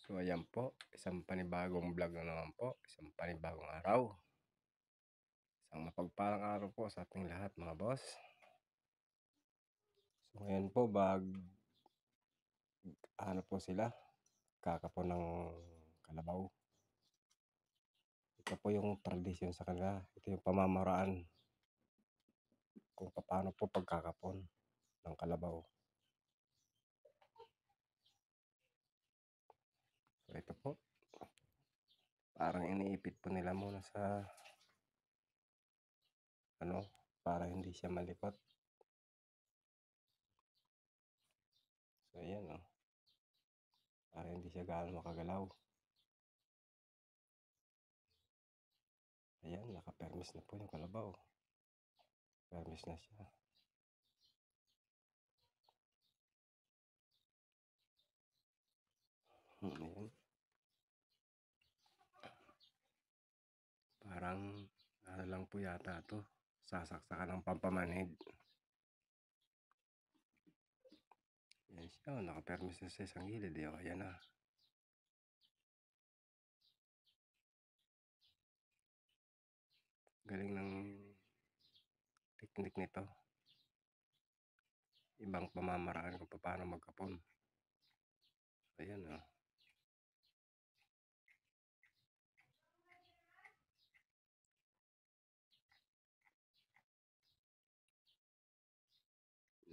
So ayan po, isang panibagong vlog na naman po, isang panibagong araw. Isang mapagpalang araw po sa ating lahat mga boss. So ngayon po ano po sila, kakapon ng kalabaw. Ito po yung tradisyon sa kanila, ito yung pamamaraan kung paano po pagkakapon ng kalabaw. So ito po, parang iniipit po nila muna sa para hindi siya malikot. So ayan para hindi siya gaano makagalaw. Ayan, nakapermis na po yung kalabaw. Permis na siya. Ayan. Parang ano lang po yata to, sasaksakan ng pampamanhid. Yan siya, nakapermis na sa isang gilid. Ayan na. Galing ng teknik nito. Ibang pamamaraan kung paano magkapon. Ayan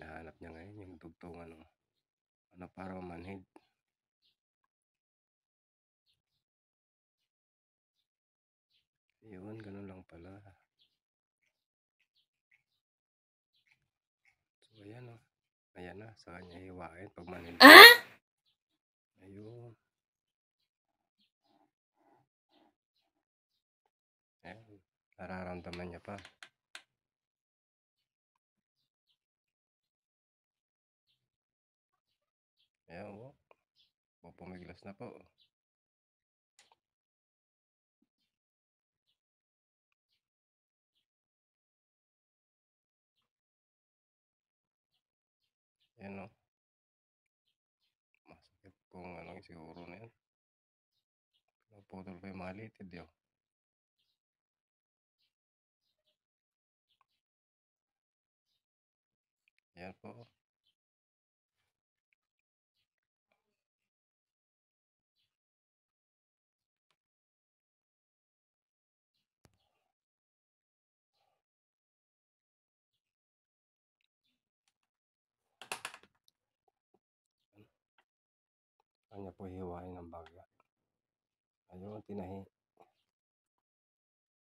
Nahanap niya ngayon yung dugtungan para manhid. Yun, ganun lang pala. So ayan ayan na, sa kanya hiwain pag manhid. Ayun. Ayan, nararamdaman niya pa. Ayan po, pumiglas na po. Ayan masakit kung siguro na yan. Naputol pa yung mga litid yun. Ayan po. Kanya po hiwain ng bagya. Ayun,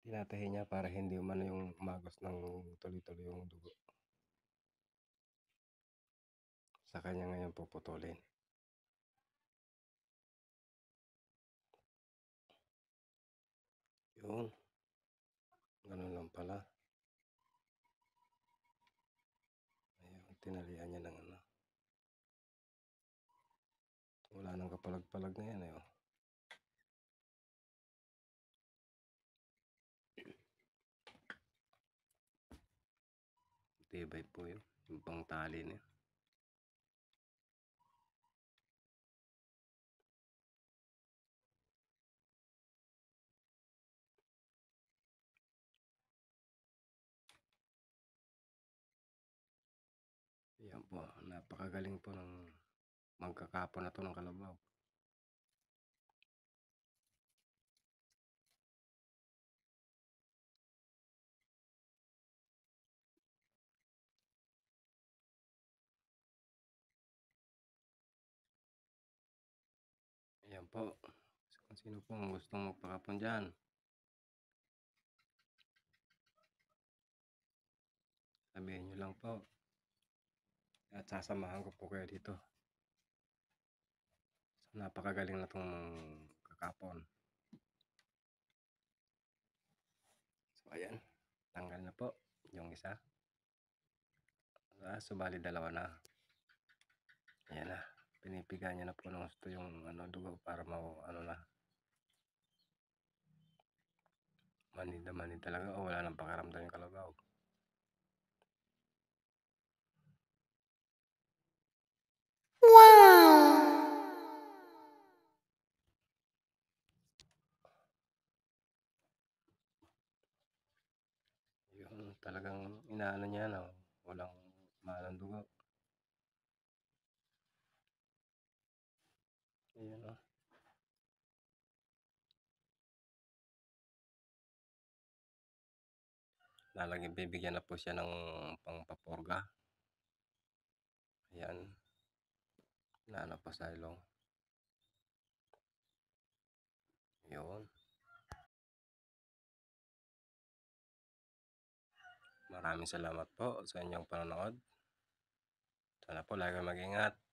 tinatahi niya para hindi umano yung umagos ng tuloy-tuloy yung dugo. Sa kanya ngayon puputulin. Yun. Ganun lang pala. Ayun, tinalian niya ng Wala nang kapalag-palag na yan Tibay po yun. Yung pang tali na yun. Yan po, napakagaling po ng magkakapon na to ng kalabaw. Ayan po. Kung sino po ang gustong magpakapon dyan, sabihin nyo lang po. At sasamahan ko po kayo dito. So, napakagaling na itong kakapon. So ayan, tanggal na po yung isa. Subali dalawa na. Ayan na, pinipiga niya na po ng gusto yung dugo para manid na manid talaga o wala nang pakiramdam yung kalabaw. talagang inaano niya na walang maanong dugo. Ayan, oh. Bibigyan na po siya ng pangpapurga. Ayan, inaano pa sa ilong. Yun. Maraming salamat po sa inyong panonood. Sana po lagi mag-ingat.